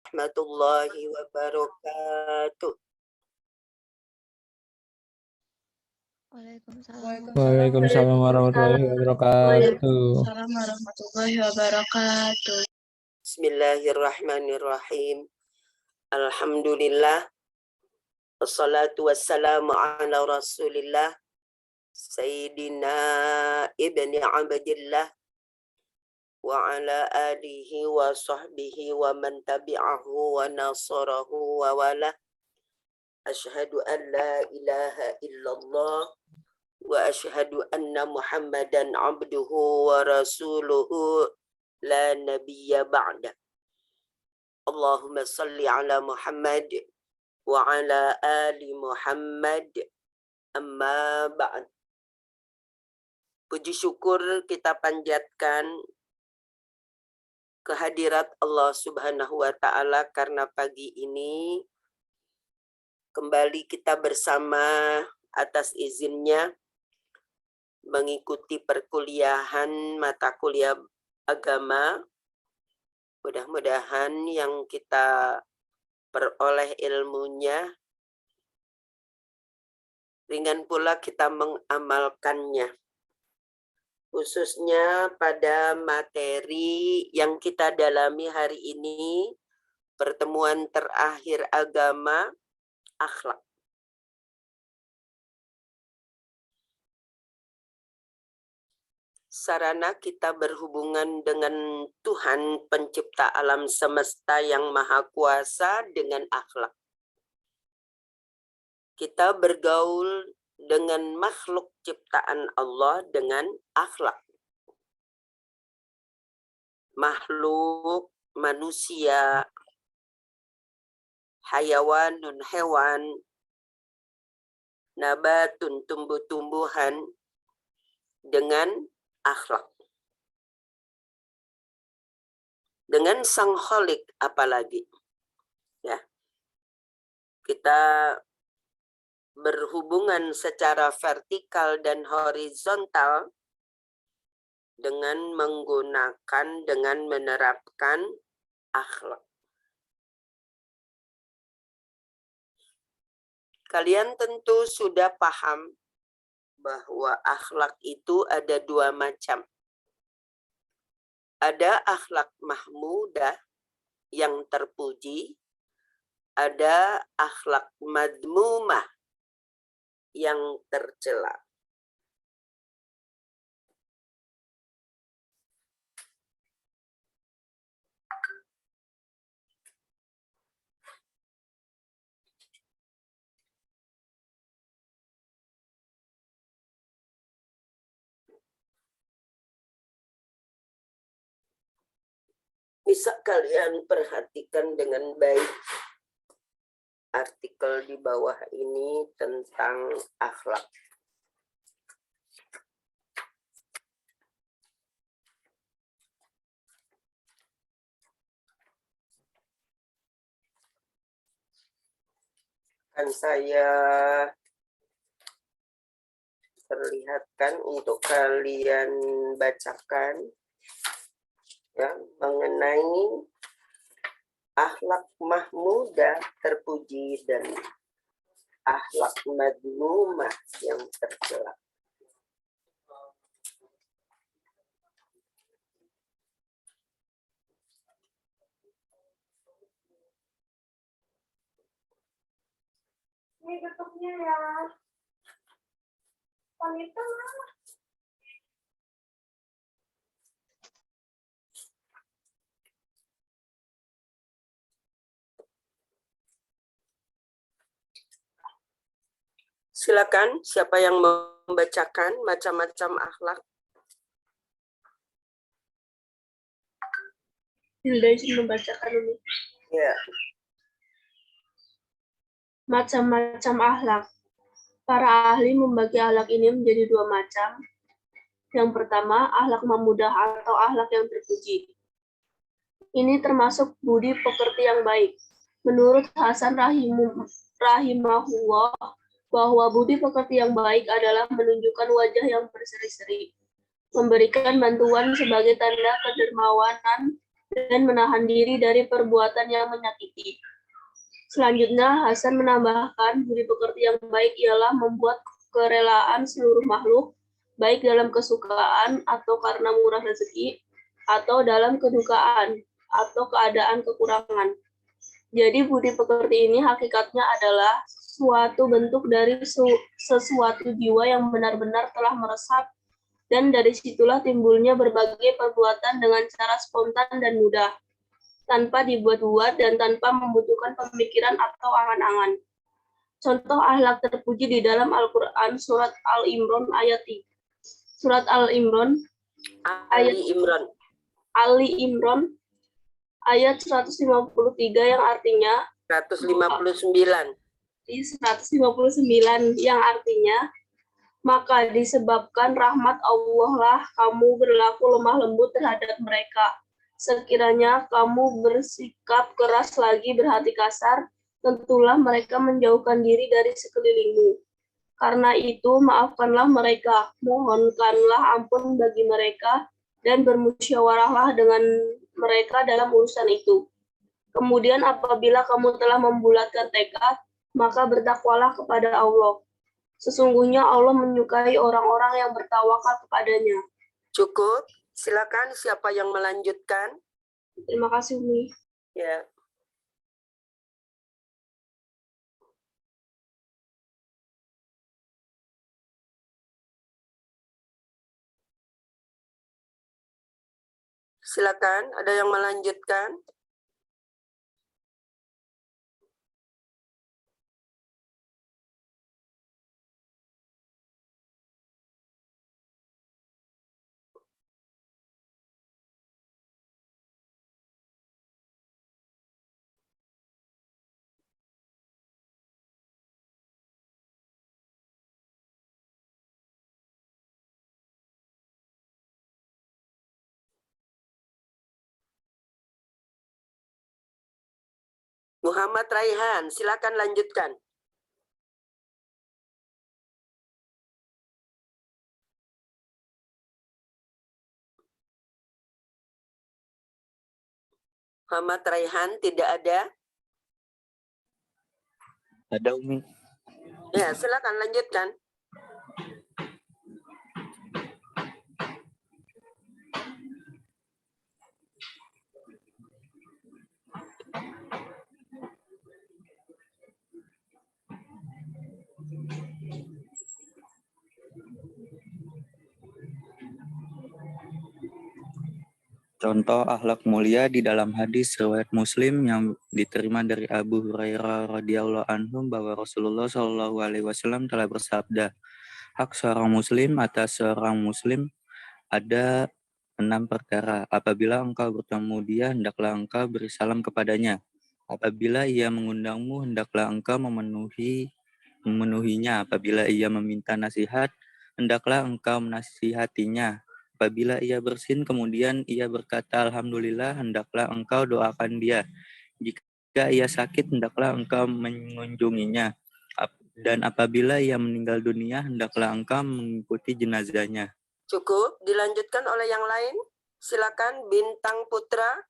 Warahmatullahi wabarakatuh. Waalaikumsalam warahmatullahi wabarakatuh. Bismillahirrahmanirrahim. Alhamdulillah. Wassalatu wassalamu ala rasulillah. Sayyidina ibni abdillah. Wa ala alihi wa sahbihi wa man tabi'ahu wa nasarahu wa wala. Ashhadu an la ilaha illallah. Wa ashhadu anna Muhammadan abduhu wa rasuluhu la nabiyya ba'da. Allahumma salli ala Muhammad wa ala ali Muhammad, amma ba'd. Puji syukur kita panjatkan kehadirat Allah Subhanahu wa taala karena pagi ini kembali kita bersama atas izinnya mengikuti perkuliahan mata kuliah agama. Mudah-mudahan yang kita peroleh ilmunya ringan pula kita mengamalkannya, khususnya pada materi yang kita dalami hari ini, pertemuan terakhir agama, akhlak. Sarana kita berhubungan dengan Tuhan pencipta alam semesta yang maha kuasa dengan akhlak. Kita bergaul dengan makhluk ciptaan Allah dengan akhlak. Makhluk, manusia, hayawanun, hewan, nabatun, tumbuh-tumbuhan dengan akhlak. Dengan sang kholik apalagi. Ya. Kita berhubungan secara vertikal dan horizontal dengan menggunakan, dengan menerapkan akhlak. Kalian tentu sudah paham bahwa akhlak itu ada dua macam. Ada akhlak mahmudah yang terpuji, ada akhlak madmumah yang tercela. Bisa kalian perhatikan dengan baik artikel di bawah ini tentang akhlak. Akan saya perlihatkan untuk kalian bacakan ya, mengenai akhlak mahmudah terpuji dan akhlak madmumah yang tercela. Ini tutupnya ya. Wanita mana? Silakan, siapa yang membacakan macam-macam akhlak? Hilda izin membacakan ini. Ya. Macam-macam akhlak. Para ahli membagi akhlak ini menjadi dua macam. Yang pertama, akhlak mahmudah atau akhlak yang terpuji. Ini termasuk budi pekerti yang baik. Menurut Hasan rahimahullah, bahwa budi pekerti yang baik adalah menunjukkan wajah yang berseri-seri, memberikan bantuan sebagai tanda kedermawanan, dan menahan diri dari perbuatan yang menyakiti. Selanjutnya, Hasan menambahkan, budi pekerti yang baik ialah membuat kerelaan seluruh makhluk, baik dalam kesukaan atau karena murah rezeki, atau dalam kedukaan atau keadaan kekurangan. Jadi budi pekerti ini hakikatnya adalah suatu bentuk dari sesuatu jiwa yang benar-benar telah meresap, dan dari situlah timbulnya berbagai perbuatan dengan cara spontan dan mudah, tanpa dibuat-buat dan tanpa membutuhkan pemikiran atau angan-angan. Contoh akhlak terpuji di dalam Al-Quran surat Al-Imran ayat 3. Surat Al-Imran ayat Ali Imran. Ali Imran ayat 153 yang artinya 159. di 159 yang artinya, maka disebabkan rahmat Allah lah kamu berlaku lemah lembut terhadap mereka. Sekiranya kamu bersikap keras lagi berhati kasar, tentulah mereka menjauhkan diri dari sekelilingmu. Karena itu maafkanlah mereka, mohonkanlah ampun bagi mereka, dan bermusyawarahlah dengan mereka dalam urusan itu. Kemudian apabila kamu telah membulatkan tekad, maka bertakwalah kepada Allah. Sesungguhnya Allah menyukai orang-orang yang bertawakal kepadanya. Cukup. Silakan siapa yang melanjutkan? Terima kasih, Umi. Ya. Silakan, ada yang melanjutkan? Muhammad Raihan, silakan lanjutkan. Muhammad Raihan tidak ada? Ada Umi. Ya, silakan lanjutkan. Contoh akhlak mulia di dalam hadis riwayat Muslim yang diterima dari Abu Hurairah radhiyallahu anhu bahwa Rasulullah Shallallahu alaihi wasallam telah bersabda, hak seorang muslim atas seorang muslim ada 6 perkara. Apabila engkau bertemu dia, hendaklah engkau beri salam kepadanya. Apabila ia mengundangmu, hendaklah engkau memenuhinya. Apabila ia meminta nasihat, hendaklah engkau menasihatinya. Apabila ia bersin, kemudian ia berkata Alhamdulillah, hendaklah engkau doakan dia. Jika ia sakit, hendaklah engkau mengunjunginya. Dan apabila ia meninggal dunia, hendaklah engkau mengikuti jenazahnya. Cukup, dilanjutkan oleh yang lain. Silakan Bintang Putra.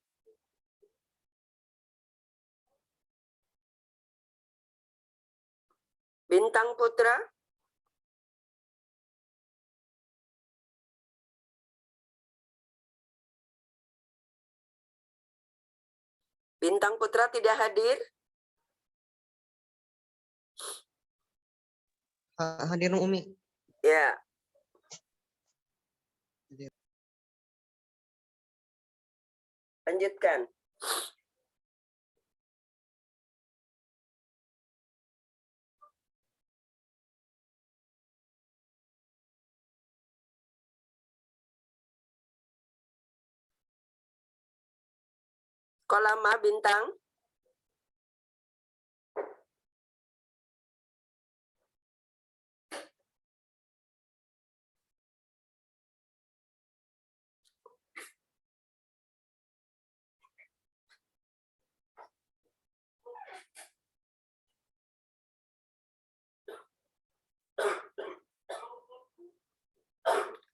Bintang Putra. Bintang Putra tidak hadir? Hadir Umi. Ya. Lanjutkan. Kolama Bintang.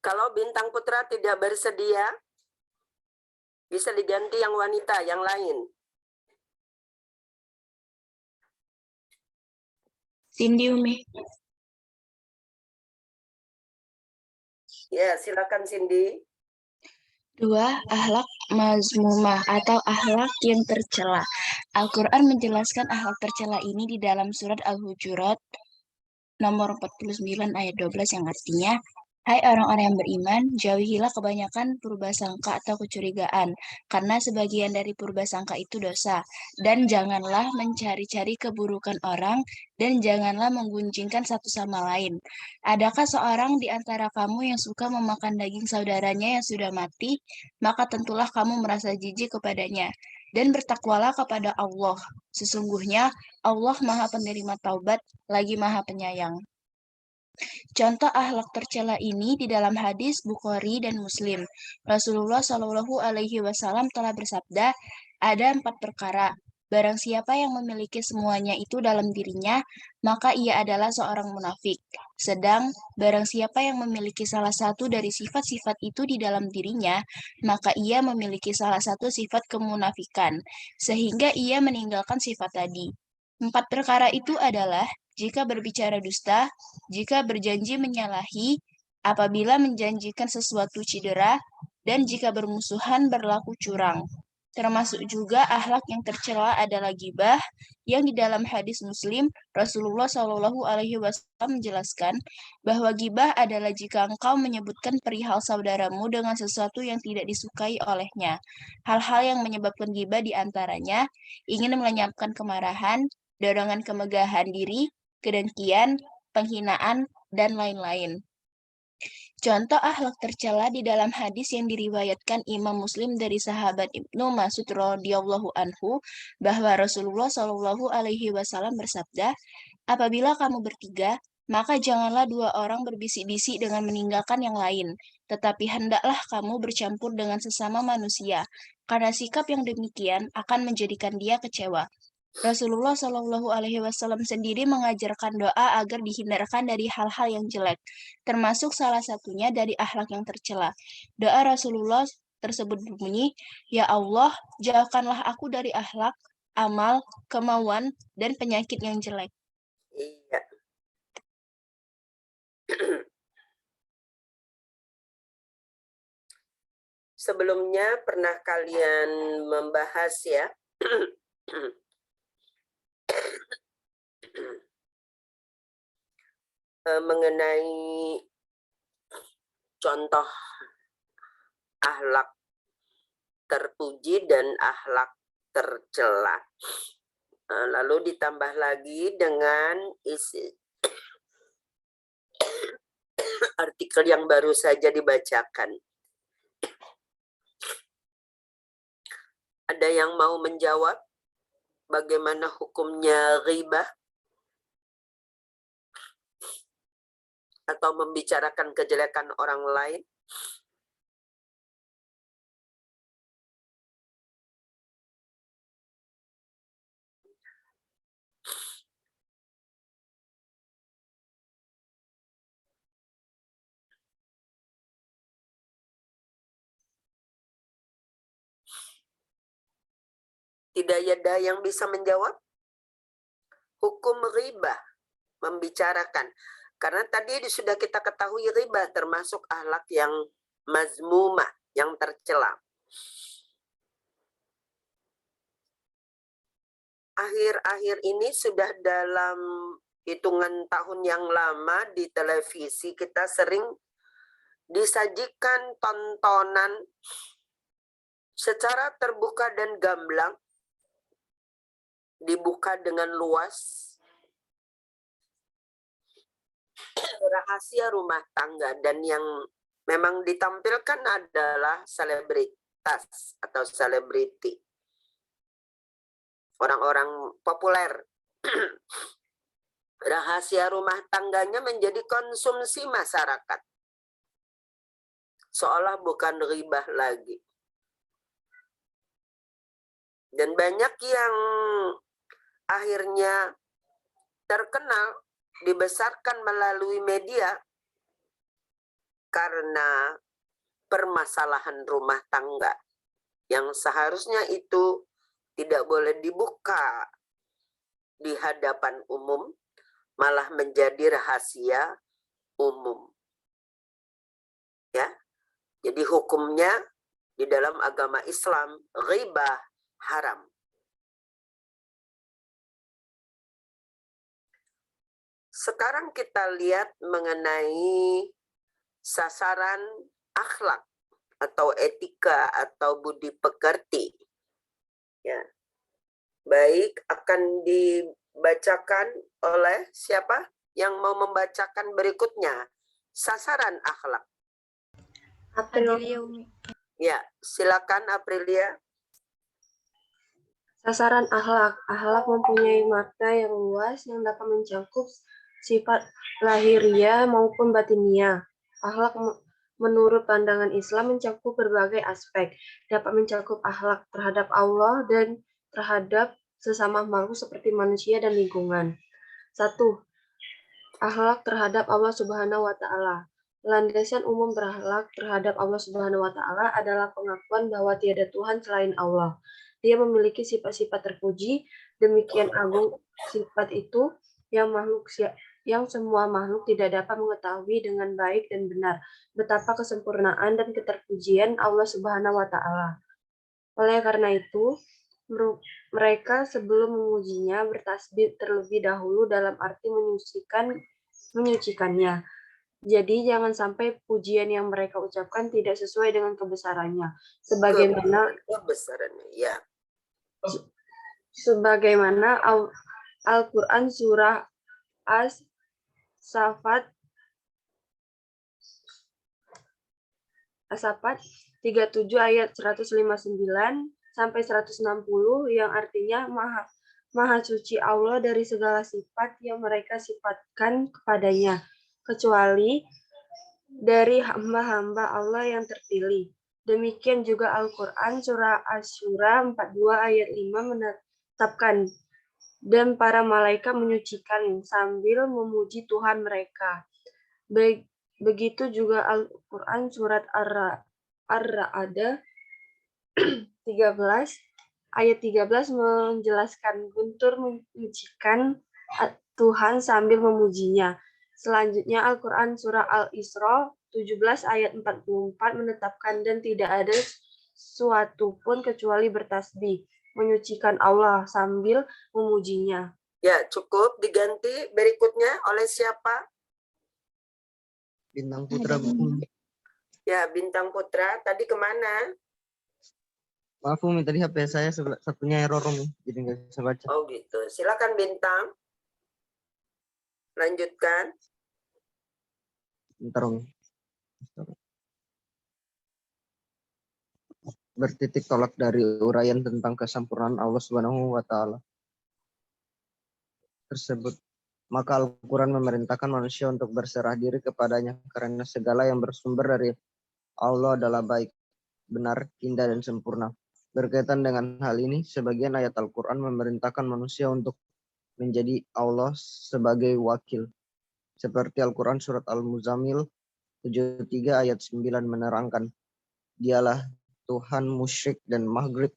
Kalau Bintang Putra tidak bersedia, Bisa diganti yang wanita, yang lain. Cindy, Umi. Ya, silakan Cindy. 2. Akhlak mazmumah atau akhlak yang tercela. Al-Quran menjelaskan akhlak tercela ini di dalam surat Al-Hujurat nomor 49 ayat 12 yang artinya, hai orang-orang yang beriman, jauhilah kebanyakan purbasangka atau kecurigaan, karena sebagian dari purbasangka itu dosa, dan janganlah mencari-cari keburukan orang, dan janganlah menggunjingkan satu sama lain. Adakah seorang di antara kamu yang suka memakan daging saudaranya yang sudah mati, maka tentulah kamu merasa jijik kepadanya, dan bertakwalah kepada Allah. Sesungguhnya Allah Maha Penerima Taubat, lagi Maha Penyayang. Contoh akhlak tercela ini di dalam hadis Bukhari dan Muslim. Rasulullah Shallallahu Alaihi Wasallam telah bersabda, ada 4 perkara. Barang siapa yang memiliki semuanya itu dalam dirinya, maka ia adalah seorang munafik. Sedang, barang siapa yang memiliki salah satu dari sifat-sifat itu di dalam dirinya, maka ia memiliki salah satu sifat kemunafikan, sehingga ia meninggalkan sifat tadi. 4 perkara itu adalah, jika berbicara dusta, jika berjanji menyalahi, apabila menjanjikan sesuatu cedera, dan jika bermusuhan berlaku curang. Termasuk juga akhlak yang tercela adalah ghibah, yang di dalam hadis Muslim, Rasulullah Shallallahu Alaihi Wasallam menjelaskan bahwa ghibah adalah jika engkau menyebutkan perihal saudaramu dengan sesuatu yang tidak disukai olehnya. Hal-hal yang menyebabkan ghibah diantaranya ingin melenyapkan kemarahan, dorongan kemegahan diri, kedengkian, penghinaan, dan lain-lain. Contoh akhlak tercela di dalam hadis yang diriwayatkan Imam Muslim dari sahabat Ibnu Mas'ud radhiyallahu anhu bahwa Rasulullah Shallallahu Alaihi Wasallam bersabda, apabila kamu bertiga, maka janganlah 2 orang berbisik-bisik dengan meninggalkan yang lain, tetapi hendaklah kamu bercampur dengan sesama manusia, karena sikap yang demikian akan menjadikan dia kecewa. Rasulullah Shallallahu Alaihi Wasallam sendiri mengajarkan doa agar dihindarkan dari hal-hal yang jelek, termasuk salah satunya dari akhlak yang tercela. Doa Rasulullah tersebut berbunyi, Ya Allah, jauhkanlah aku dari akhlak, amal, kemauan, dan penyakit yang jelek. Iya. Sebelumnya pernah kalian membahas ya mengenai contoh akhlak terpuji dan akhlak tercela. Lalu ditambah lagi dengan isi artikel yang baru saja dibacakan. Ada yang mau menjawab bagaimana hukumnya ghibah atau membicarakan kejelekan orang lain? Tidak ada yang bisa menjawab? Hukum ghibah, membicarakan. Karena tadi sudah kita ketahui ghibah termasuk akhlak yang mazmumah, yang tercela. Akhir-akhir ini sudah dalam hitungan tahun yang lama di televisi kita sering disajikan tontonan secara terbuka dan gamblang, dibuka dengan luas, rahasia rumah tangga, dan yang memang ditampilkan adalah selebritas atau selebriti, orang-orang populer. Rahasia rumah tangganya menjadi konsumsi masyarakat, seolah bukan ghibah lagi. Dan banyak yang akhirnya terkenal, dibesarkan melalui media karena permasalahan rumah tangga. yang seharusnya itu tidak boleh dibuka di hadapan umum, malah menjadi rahasia umum. Ya, jadi hukumnya di dalam agama Islam, riba haram. Sekarang kita lihat mengenai sasaran akhlak atau etika atau budi pekerti. Ya. Baik, akan dibacakan oleh siapa yang mau membacakan berikutnya? Sasaran akhlak. Ya, silakan Aprilia. Sasaran akhlak. Akhlak mempunyai makna yang luas yang dapat mencakup sifat lahiriah maupun batiniah. Akhlak menurut pandangan Islam mencakup berbagai aspek. Dapat mencakup akhlak terhadap Allah dan terhadap sesama makhluk seperti manusia dan lingkungan. 1. Akhlak terhadap Allah Subhanahu wa Ta'ala. Landasan umum berakhlak terhadap Allah Subhanahu wa Ta'ala adalah pengakuan bahwa tiada Tuhan selain Allah. Dia memiliki sifat-sifat terpuji, demikian agung sifat itu yang semua makhluk tidak dapat mengetahui dengan baik dan benar betapa kesempurnaan dan keterpujian Allah Subhanahu wa Ta'ala. Oleh karena itu, mereka sebelum memujinya bertasbih terlebih dahulu dalam arti menyucikannya. Jadi jangan sampai pujian yang mereka ucapkan tidak sesuai dengan kebesarannya. Kebesarannya, ya. Sebagaimana Al-Quran surah As-Saffat 37 ayat 159 sampai 160 yang artinya Maha suci Allah dari segala sifat yang mereka sifatkan kepadanya, kecuali dari hamba-hamba Allah yang terpilih. Demikian juga Al-Quran surah Asy-Syura 42 ayat 5 menetapkan, dan para malaikat menyucikan sambil memuji Tuhan mereka. Begitu juga Al-Quran surat Ar-Ra'd 13 ayat 13 menjelaskan guntur menyucikan Tuhan sambil memujinya. Selanjutnya Al-Quran surah Al-Isra 17 ayat 44 menetapkan, dan tidak ada suatu pun kecuali bertasbih, menyucikan Allah sambil memujinya. Ya, cukup. Diganti berikutnya oleh siapa? Bintang Putra. Ya, Bintang Putra. Tadi kemana? Maaf Umi, tadi HP saya satunya error Umi, jadi nggak bisa baca. Oh gitu. Silakan Bintang. Lanjutkan. Bentar Umi. Bertitik tolak dari uraian tentang kesempurnaan Allah Subhanahu wa Ta'ala tersebut. Maka Al-Quran memerintahkan manusia untuk berserah diri kepadanya karena segala yang bersumber dari Allah adalah baik, benar, indah, dan sempurna. Berkaitan dengan hal ini, sebagian ayat Al-Quran memerintahkan manusia untuk menjadi Allah sebagai wakil. Seperti Al-Quran surat Al-Muzammil 73 ayat 9 menerangkan, dialah Tuhan musyrik dan maghrib.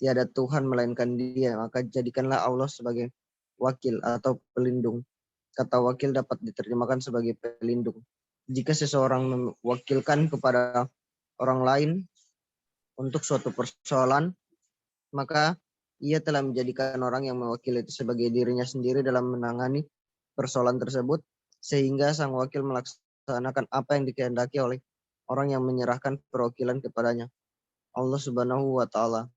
Tiada Tuhan melainkan Dia, maka jadikanlah Allah sebagai wakil atau pelindung. Kata wakil dapat diterjemahkan sebagai pelindung. Jika seseorang mewakilkan kepada orang lain untuk suatu persoalan, maka ia telah menjadikan orang yang mewakili itu sebagai dirinya sendiri dalam menangani persoalan tersebut, sehingga sang wakil melaksanakan apa yang dikehendaki oleh orang yang menyerahkan perwakilan kepadanya, Allah Subhanahu wa Ta'ala.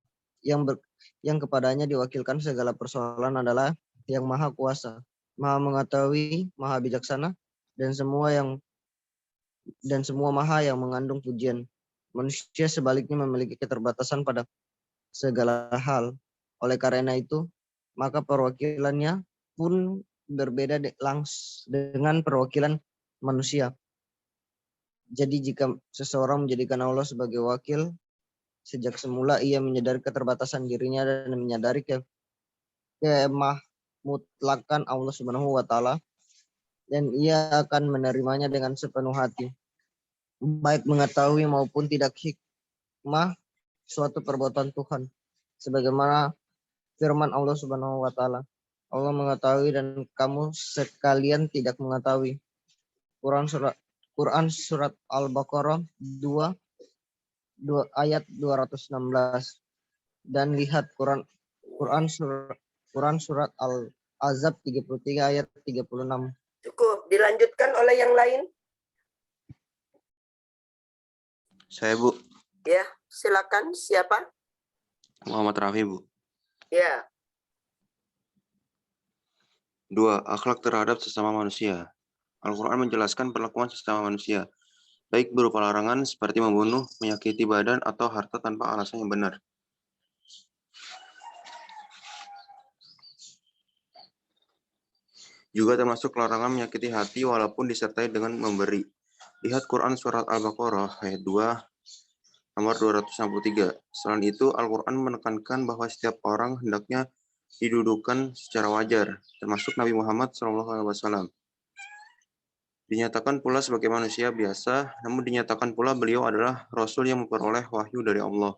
Yang kepadanya diwakilkan segala persoalan adalah yang maha kuasa, maha mengetahui, maha bijaksana, dan semua maha yang mengandung pujian. Manusia sebaliknya memiliki keterbatasan pada segala hal. Oleh karena itu, maka perwakilannya pun berbeda dengan perwakilan manusia. Jadi jika seseorang menjadikan Allah sebagai wakil, sejak semula ia menyadari keterbatasan dirinya dan menyadari kemahmutlakan Allah Subhanahu wa Ta'ala, dan ia akan menerimanya dengan sepenuh hati. baik mengetahui maupun tidak hikmah suatu perbuatan Tuhan. Sebagaimana firman Allah Subhanahu wa taala, Allah mengetahui dan kamu sekalian tidak mengetahui. Quran surat Al-Baqarah 2 ayat 216. Dan lihat Quran surat Al-Ahzab 33 ayat 36. Cukup, dilanjutkan oleh yang lain. Saya, Bu. Ya, silakan. Siapa? Muhammad Rafi, Bu. Ya. 2. Akhlak terhadap sesama manusia. Al-Quran menjelaskan perlakuan sesama manusia, baik berupa larangan seperti membunuh, menyakiti badan, atau harta tanpa alasan yang benar. Juga termasuk larangan menyakiti hati walaupun disertai dengan memberi. Lihat Quran surat Al-Baqarah ayat 2 nomor 263. Selain itu, Al-Quran menekankan bahwa setiap orang hendaknya didudukan secara wajar, termasuk Nabi Muhammad SAW. Dinyatakan pula sebagai manusia biasa, namun dinyatakan pula beliau adalah Rasul yang memperoleh wahyu dari Allah.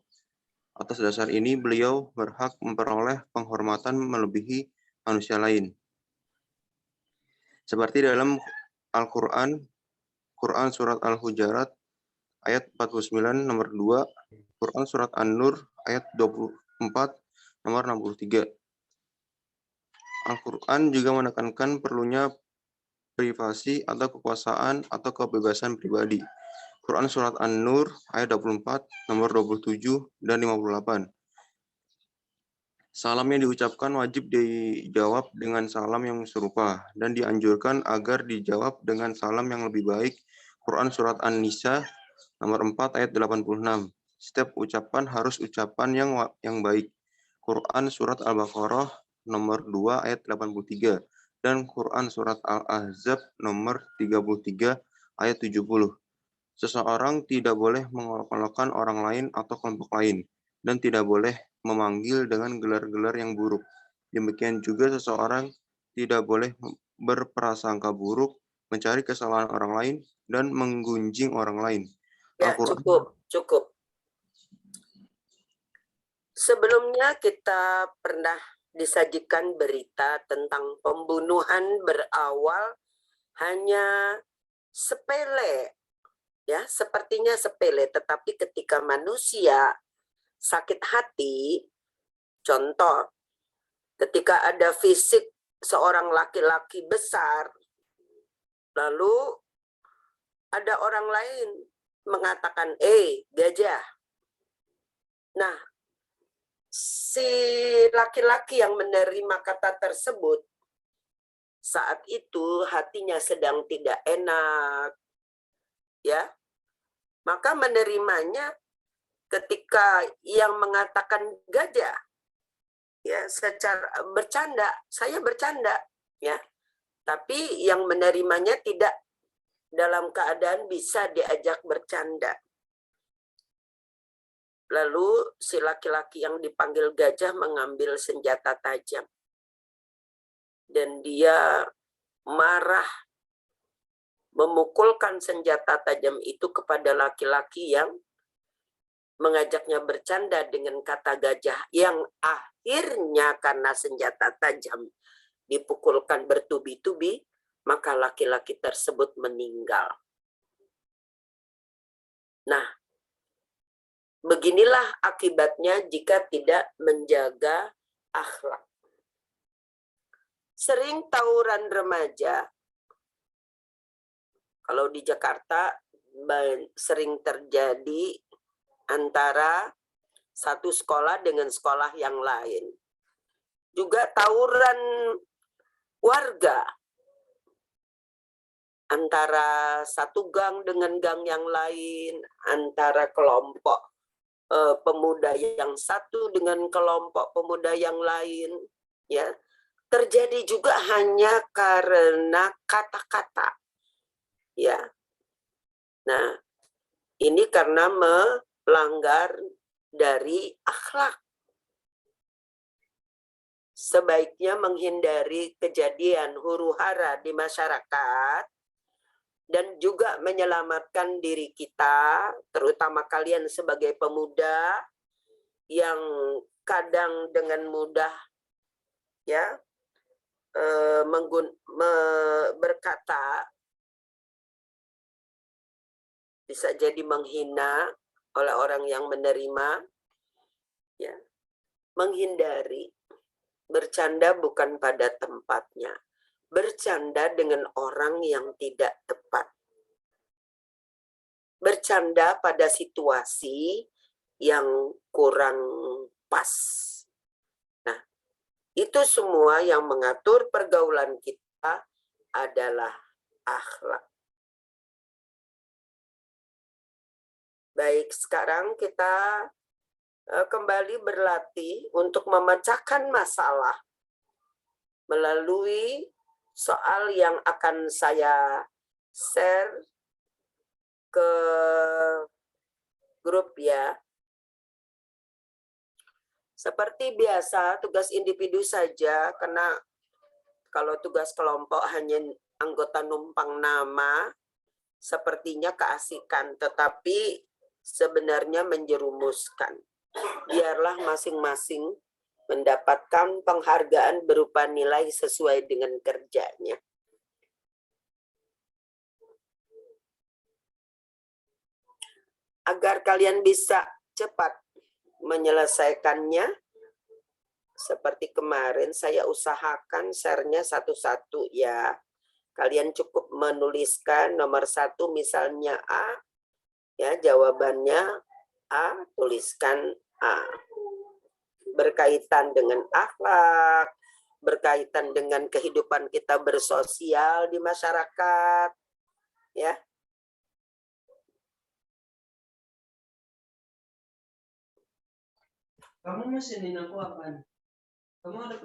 Atas dasar ini, beliau berhak memperoleh penghormatan melebihi manusia lain. Seperti dalam Al-Quran, Quran surat Al-Hujarat ayat 49 nomor 2, Quran surat An-Nur ayat 24 nomor 63. Al-Quran juga menekankan perlunya privasi atau kekuasaan atau kebebasan pribadi. Quran surat An-Nur ayat 24 nomor 27 dan 58. Salam yang diucapkan wajib dijawab dengan salam yang serupa dan dianjurkan agar dijawab dengan salam yang lebih baik. Quran surat An-Nisa nomor 4 ayat 86. Setiap ucapan harus ucapan yang baik. Quran surat Al-Baqarah nomor 2 ayat 83 dan Quran surat Al-Ahzab nomor 33 ayat 70. Seseorang tidak boleh mengolok-olokkan orang lain atau kelompok lain dan tidak boleh memanggil dengan gelar-gelar yang buruk. Demikian juga seseorang tidak boleh berprasangka buruk, mencari kesalahan orang lain, dan menggunjing orang lain. Ya, cukup. Sebelumnya kita pernah disajikan berita tentang pembunuhan berawal hanya sepele. Ya, sepertinya sepele, tetapi ketika manusia sakit hati, contoh, ketika ada fisik seorang laki-laki besar, lalu ada orang lain mengatakan, gajah. Nah, si laki-laki yang menerima kata tersebut, saat itu hatinya sedang tidak enak, ya, maka menerimanya ketika yang mengatakan gajah, ya, secara bercanda, saya bercanda, ya, tapi yang menerimanya tidak dalam keadaan bisa diajak bercanda. Lalu si laki-laki yang dipanggil gajah mengambil senjata tajam dan dia marah, memukulkan senjata tajam itu kepada laki-laki yang mengajaknya bercanda dengan kata gajah, yang akhirnya karena senjata tajam dipukulkan bertubi-tubi, maka laki-laki tersebut meninggal. Nah, beginilah akibatnya jika tidak menjaga akhlak. Sering tawuran remaja, kalau di Jakarta sering terjadi antara satu sekolah dengan sekolah yang lain. Juga tawuran warga antara satu gang dengan gang yang lain, antara kelompok pemuda yang satu dengan kelompok pemuda yang lain, ya, terjadi juga hanya karena kata-kata, ya. Nah, ini karena melanggar dari akhlak. Sebaiknya menghindari kejadian huru-hara di masyarakat dan juga menyelamatkan diri kita, terutama kalian sebagai pemuda yang kadang dengan mudah ya berkata bisa jadi menghina oleh orang yang menerima, ya, menghindari bercanda bukan pada tempatnya, bercanda dengan orang yang tidak tepat, bercanda pada situasi yang kurang pas. Nah, itu semua yang mengatur pergaulan kita adalah akhlak. Baik, sekarang kita kembali berlatih untuk memecahkan masalah melalui soal yang akan saya share ke grup ya. Seperti biasa, tugas individu saja, karena kalau tugas kelompok hanya anggota numpang nama, sepertinya keasikan, tetapi sebenarnya menjerumuskan. Biarlah masing-masing mendapatkan penghargaan berupa nilai sesuai dengan kerjanya. Agar kalian bisa cepat menyelesaikannya, seperti kemarin saya usahakan share-nya satu-satu ya. Kalian cukup menuliskan nomor 1 misalnya A, ya jawabannya A, tuliskan A. Berkaitan dengan akhlak, berkaitan dengan kehidupan kita bersosial di masyarakat, ya. Kamu mesenin aku apaan? Kamu ada